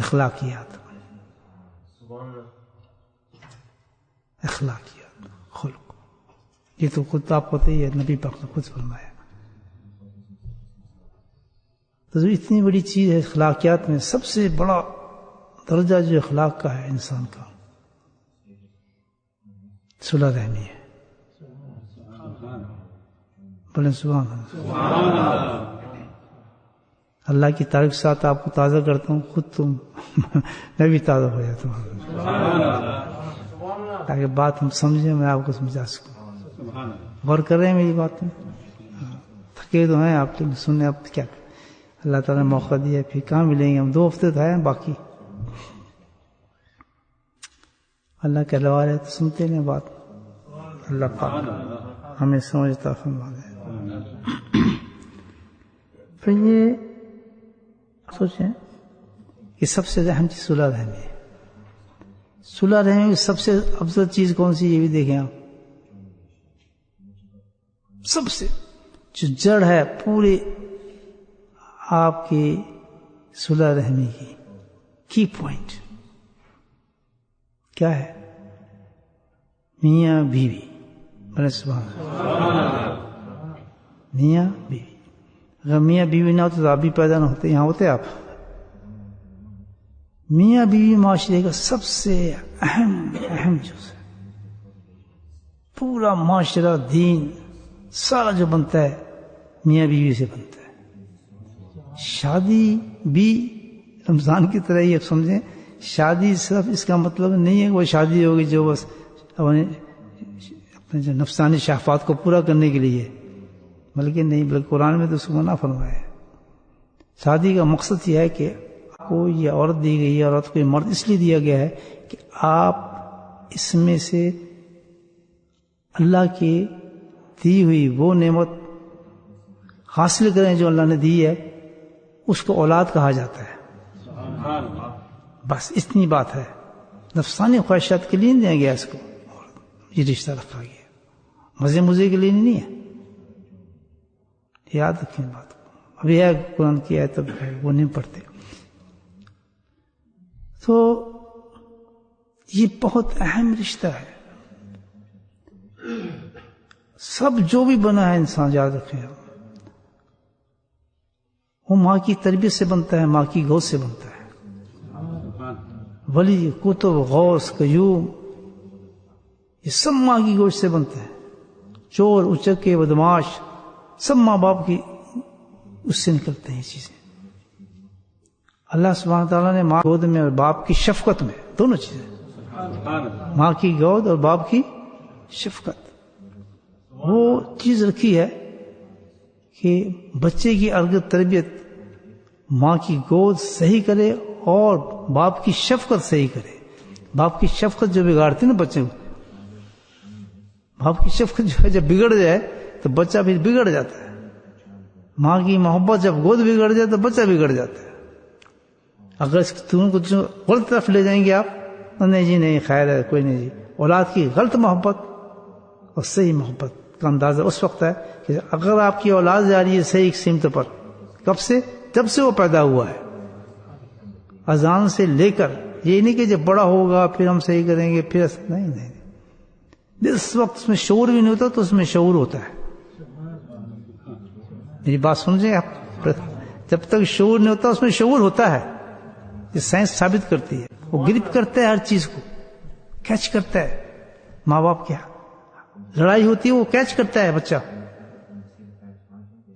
اخلاقیات، اخلاقیات، خلق، یہ تو خود آپ کو پتہ ہی ہے، نبی پاک نے خود فرمایا. تو اتنی بڑی چیز ہے اخلاقیات میں. سب سے بڑا درجہ جو اخلاق کا ہے انسان کا، صلح رحمی ہے. بولیں سبحان اللہ. اللہ کی تعریف کے ساتھ آپ کو تازہ کرتا ہوں، خود تم میں بھی تازہ ہو جاتا ہوں، تاکہ بات ہم سمجھیں، میں آپ کو سمجھا سکوں. غور کر رہے ہیں میری بات میں؟ تھکے تو ہیں آپ، سننے اب کیا اللہ تعالیٰ نے موقع دیا، پھر کہاں ملیں گے ہم؟ 2 ہفتے تو ہیں باقی. اللہ کے علاوہ ہے تو سنتے نہیں بات. اللہ پاک ہمیں سمجھتا فرما دے. پھر یہ سوچیں کہ سب سے اہم چیز صلح رحمی ہے. صلح رحمی کی سب سے افضل چیز کون سی؟ یہ بھی دیکھیں آپ. سب سے جو جڑ ہے پورے آپ کی صلح رحمی کی پوائنٹ کیا ہے؟ میاں بیوی. بولے سبحان اللہ. میاں بیوی. اگر میاں بیوی نہ ہوتے تو آپ بھی پیدا نہ ہوتے، یہاں ہوتے آپ. میاں بیوی معاشرے کا سب سے اہم چیز ہے. پورا معاشرہ، دین، سارا جو بنتا ہے میاں بیوی سے بنتا ہے. شادی بھی رمضان کی طرح ہی سمجھیں. شادی صرف اس کا مطلب نہیں ہے کہ وہ شادی ہوگی جو بس اپنے جو نفسانی شہوات کو پورا کرنے کے لیے، بلکہ نہیں، بلکہ قرآن میں تو اس کو منع فرمایا ہے. شادی کا مقصد یہ ہے کہ آپ کو یہ عورت دی گئی ہے، عورت کو یہ مرد اس لیے دیا گیا ہے کہ آپ اس میں سے اللہ کی دی ہوئی وہ نعمت حاصل کریں جو اللہ نے دی ہے. اس کو اولاد کہا جاتا ہے. بس اتنی بات ہے. نفسانی خواہشات کے لیے نہیں دیا گیا اس کو، یہ رشتہ رکھا گیا. مزے کے لیے نہیں ہے. یاد رکھیں بات کو. ابھی ہے قرآن کی آیت اب ہے، وہ نہیں پڑھتے. تو یہ بہت اہم رشتہ ہے. سب جو بھی بنا ہے انسان، یاد رکھیں، وہ ماں کی تربیت سے بنتا ہے، ماں کی گود سے بنتا ہے. ولی، کتب، غوث، قیوم، یہ سب ماں کی گود سے بنتے ہیں. چور، اچکے، بدماش، سب ماں باپ کی اس سے نکلتے ہیں یہ چیزیں. اللہ سبحانہ تعالیٰ نے ماں کی گود میں اور باپ کی شفقت میں، دونوں چیزیں، ماں کی گود اور باپ کی شفقت، وہ چیز رکھی ہے کہ بچے کی ارگت تربیت ماں کی گود صحیح کرے اور باپ کی شفقت صحیح کرے. باپ کی شفقت جو بگاڑتی نا بچے کو، باپ کی شفقت جو ہے جب بگڑ جائے تو بچہ پھر بگڑ جاتا ہے. ماں کی محبت جب گود بگڑ جائے تو بچہ بگڑ جاتا ہے. اگر اس تم کو غلط طرف لے جائیں گے آپ، نہیں جی نہیں، خیر ہے، کوئی نہیں جی. اولاد کی غلط محبت اور صحیح محبت کا اندازہ اس وقت ہے کہ اگر آپ کی اولاد جا رہی ہے صحیح سمت پر، کب سے؟ جب سے وہ پیدا ہوا ہے. اذان سے لے کر، یہ نہیں کہ جب بڑا ہوگا پھر ہم صحیح کریں گے، پھر نہیں. جس وقت اس میں شعور بھی نہیں ہوتا تو اس میں شعور ہوتا ہے. میری بات سمجھیں آپ. جب تک شعور نہیں ہوتا اس میں شعور ہوتا ہے. یہ سائنس ثابت کرتی ہے. وہ گرپ کرتا ہے ہر چیز کو، کیچ کرتا ہے. ماں باپ کیا لڑائی ہوتی ہے وہ کیچ کرتا ہے بچہ،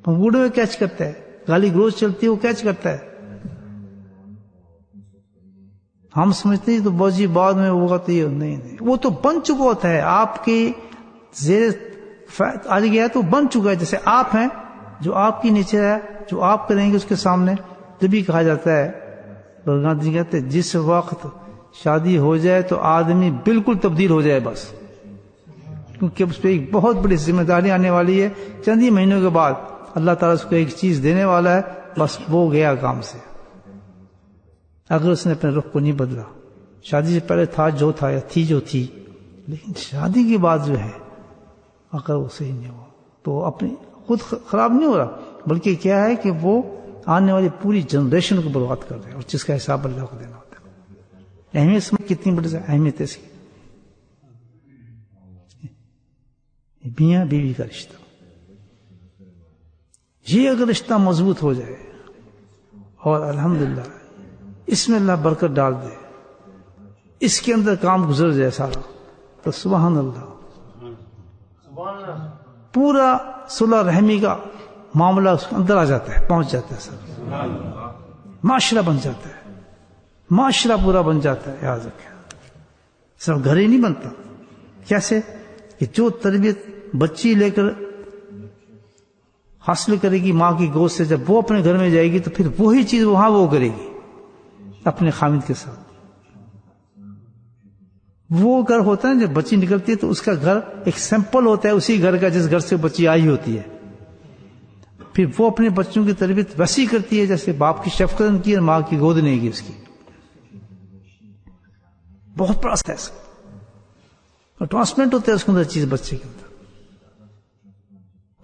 بوڑھے میں کیچ کرتا ہے. گالی گلوچ چلتی ہے وہ کیچ کرتا ہے. ہم سمجھتے ہیں تو بہت جی بعد میں ہوگا تو یہ نہیں، وہ تو بن چکا ہوتا ہے. آپ کے زیر آج گیا تو بن چکا ہے. جیسے آپ ہیں، جو آپ کی نیچر ہے، جو آپ کریں گے اس کے سامنے. جبھی کہا جاتا ہے، گاندھی کہتے ہیں، جس وقت شادی ہو جائے تو آدمی بالکل تبدیل ہو جائے بس، کیونکہ اس پہ ایک بہت بڑی ذمہ داری آنے والی ہے. چند ہی مہینوں کے بعد اللہ تعالیٰ اس کو ایک چیز دینے والا ہے، بس وہ گیا کام سے. اگر اس نے اپنے رخ کو نہیں بدلا. شادی سے پہلے تھا جو تھا یا تھی جو تھی، لیکن شادی کے بعد جو ہے اگر وہ صحیح نہیں ہو تو اپنی خود خراب نہیں ہو رہا، بلکہ کیا ہے کہ وہ آنے والی پوری جنریشن کو برباد کر رہے ہیں، اور جس کا حساب اللہ کو دینا ہوتا ہے۔ اہمیت سمجھ کتنی بڑی اہمیت ہے اس کی، میاں بیوی کا رشتہ، یہ اگر رشتہ مضبوط ہو جائے اور الحمدللہ اس میں اللہ برکت ڈال دے، اس کے اندر کام گزر جائے سارا، تو سبحان اللہ پورا صلح رحمی کا معاملہ اس کے اندر آ جاتا ہے، پہنچ جاتا ہے، سر معاشرہ بن جاتا ہے، معاشرہ پورا بن جاتا ہے۔ یاد رکھیں، صرف گھر ہی نہیں بنتا۔ کیسے؟ کہ جو تربیت بچی لے کر حاصل کرے گی ماں کی گود سے، جب وہ اپنے گھر میں جائے گی تو پھر وہی چیز وہاں وہ کرے گی اپنے خامد کے ساتھ۔ وہ گھر ہوتا ہے جب بچی نکلتی ہے تو اس کا گھر ایک سیمپل ہوتا ہے اسی گھر کا جس گھر سے بچی آئی ہوتی ہے، پھر وہ اپنے بچوں کی تربیت ویسی کرتی ہے جیسے باپ کی شفقت کی اور ماں کی گود نہیں کی اس کی۔ بہت بڑا ہے اس کا، اور ٹرانسپلنٹ ہوتا ہے اس کے اندر چیز بچے کے اندر،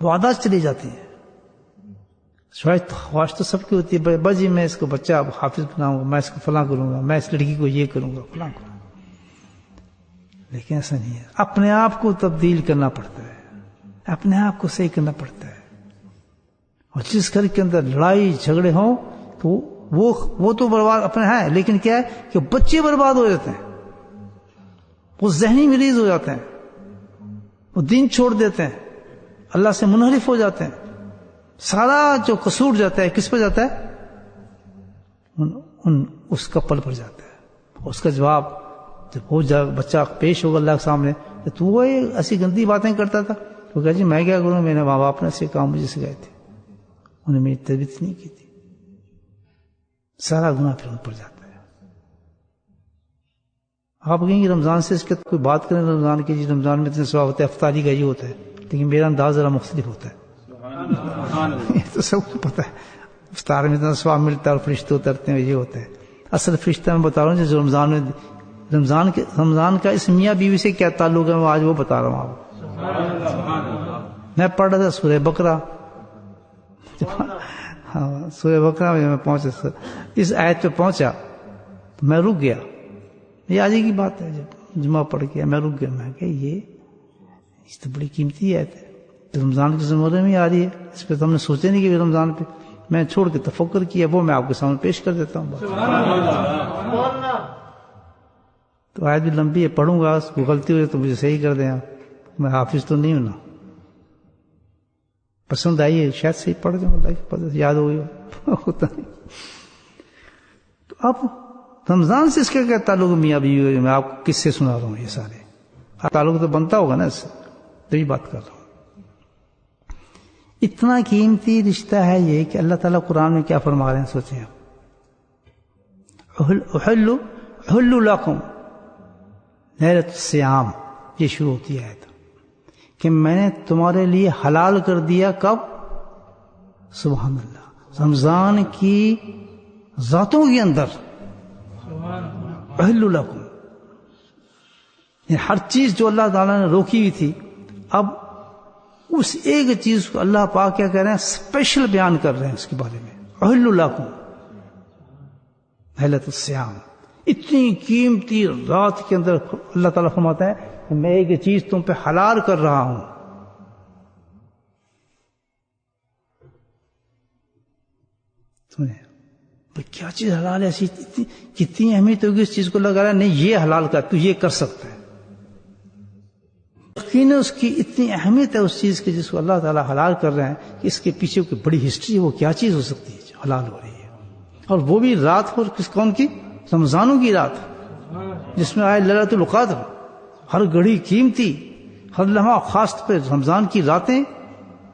وہ عادات چلی جاتی ہیں۔ خواہش تو سب کی ہوتی ہے، بجی میں اس کو بچہ حافظ بناؤں گا، میں اس کو فلاں کروں گا، میں اس لڑکی کو یہ کروں گا، فلاں کروں گا، لیکن ایسا نہیں ہے۔ اپنے آپ کو تبدیل کرنا پڑتا ہے، اپنے آپ کو صحیح کرنا پڑتا ہے، اور جس گھر کے اندر لڑائی جھگڑے ہوں تو وہ تو برباد اپنے ہیں، لیکن کیا ہے کہ بچے برباد ہو جاتے ہیں، وہ ذہنی مریض ہو جاتے ہیں، وہ دین چھوڑ دیتے ہیں، اللہ سے منحرف ہو جاتے ہیں۔ سارا جو قصور جاتا ہے کس پہ جاتا ہے؟ اس کپل پر جاتا ہے۔ اس کا جواب جب وہ بچہ پیش ہوگا اللہ کے سامنے، تو وہ ایسی گندی باتیں کرتا تھا، وہ کہا جی میں کیا کروں، میرے ماں باپ نے ایسے کام مجھے سکھائے تھے، انہیں میری تربیت نہیں کی تھی۔ سارا گناہ پھر ان پر جاتا ہے۔ آپ کہیں گے رمضان سے اس کے کوئی بات کریں رمضان کی، جی رمضان میں اتنے ثواب ہوتا ہے، افطاری کا یہ ہوتا ہے، لیکن میرا انداز ذرا مختلف ہوتا ہے۔ یہ تو سب کو پتا ہے، افطار میں اتنا ثواب ملتا ہے اور فرشتے اترتے ہیں، یہ ہوتا ہے۔ اصل فرشتہ میں بتا رہا ہوں جو رمضان کا اس میاں بیوی سے کیا تعلق ہے، میں آج وہ بتا رہا ہوں آپ کو۔ میں پڑھ رہا تھا سورہ بقرہ، ہاں سورہ بقرہ میں پہنچا، اس آیت پہ پہنچا تو میں رک گیا۔ یہ آج کی بات ہے، جب جمعہ پڑھ گیا میں رک گیا، میں کہ یہ تو بڑی قیمتی آیت ہے، رمضان کے زمرے میں آ رہی ہے، اس پہ تو ہم نے سوچے نہیں کہ رمضان پہ، میں چھوڑ کے تفکر کیا، وہ میں آپ کے سامنے پیش کر دیتا ہوں۔ تو آیت بھی لمبی ہے، پڑھوں گا، اس کو غلطی ہوئی تو مجھے صحیح کر دیں آپ، میں حافظ تو نہیں ہوں نا، پسند آئی ہے شاید صحیح پڑھ دیں، اللہ کی پتہ یاد ہو گئی ہوتا نہیں۔ تو اب رمضان سے اس کا کیا تعلق میاں بیوی، میں آپ کو کس سے سنا رہا ہوں یہ سارے تعلق تو بنتا ہوگا نا اس سے، تو یہ بات کر رہا ہوں۔ اتنا قیمتی رشتہ ہے یہ کہ اللہ تعالیٰ قرآن میں کیا فرما رہے ہیں، سوچیں آپ، احل لکم لیلۃ الصیام، یہ شروع ہوتی ہے کہ میں نے تمہارے لیے حلال کر دیا، کب؟ سبحان اللہ، رمضان کی ذاتوں کے اندر، احل لکم، ہر چیز جو اللہ تعالیٰ نے روکی ہوئی تھی، اب اس ایک چیز کو اللہ پاک کیا کہہ رہے ہیں، اسپیشل بیان کر رہے ہیں اس کے بارے میں، احل لکم لیلۃ الصیام، اتنی قیمتی رات کے اندر اللہ تعالیٰ فرماتا ہے کہ میں ایک چیز تم پہ حلال کر رہا ہوں۔ سنیں کیا چیز حلال ہے، ایسی کتنی اہمیت ہوگی اس چیز کو لگا رہا ہے، نہیں یہ حلال کر، تو یہ کر سکتا ہے، یقیناً اس کی اتنی اہمیت ہے اس چیز کی جس کو اللہ تعالیٰ حلال کر رہے ہیں کہ اس کے پیچھے کوئی بڑی ہسٹری ہے، وہ کیا چیز ہو سکتی ہے جو حلال ہو رہی ہے، اور وہ بھی رات ہو کس کون کی، رمضانوں کی رات، جس میں آئے لیلۃ القدر، ہر گھڑی قیمتی، ہر لمحہ خاص پہ رمضان کی راتیں،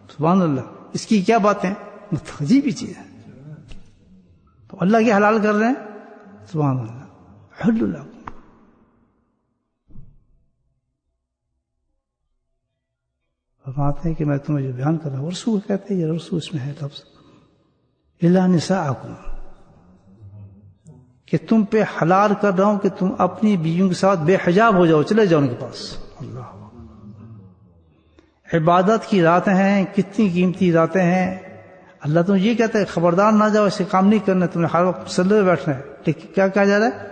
سبحان اللہ، اس کی کیا باتیں، عجیب ہی چیز ہے، تو اللہ کے حلال کر رہے ہیں، سبحان اللہ، حل اللہ۔ فرماتے ہیں کہ میں تمہیں جو بیان کر رہا ہوں، رسول کہتے ہیں، یہ رسول اس میں ہے لفظ، الا نساءکم، کہ تم پہ حلال کر رہا ہوں کہ تم اپنی بیویوں کے ساتھ بے حجاب ہو جاؤ، چلے جاؤ ان کے پاس۔ اللہ، عبادت کی راتیں ہیں، کتنی قیمتی راتیں ہیں، اللہ تو یہ کہتا ہے خبردار نہ جاؤ، ایسے کام نہیں کرنا، تمہیں ہر وقت مسلح میں بیٹھنا ہے. لیکن کیا کہا جا رہا ہے؟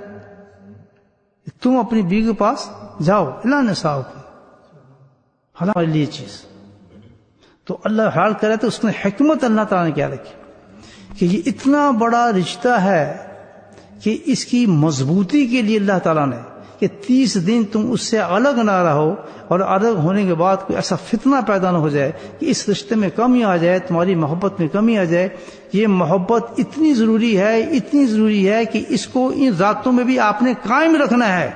تم اپنی بیوی کے پاس جاؤ، اللہ نے صاحب ہمارے لیے چیز. تو اللہ حال کرے تو اس نے حکمت اللہ تعالیٰ نے کیا رکھی کہ یہ اتنا بڑا رشتہ ہے کہ اس کی مضبوطی کے لیے اللہ تعالیٰ نے کہ 30 دن تم اس سے الگ نہ رہو، اور الگ ہونے کے بعد کوئی ایسا فتنہ پیدا نہ ہو جائے کہ اس رشتے میں کمی آ جائے، تمہاری محبت میں کمی آ جائے. یہ محبت اتنی ضروری ہے، اتنی ضروری ہے کہ اس کو ان ذاتوں میں بھی آپ نے قائم رکھنا ہے.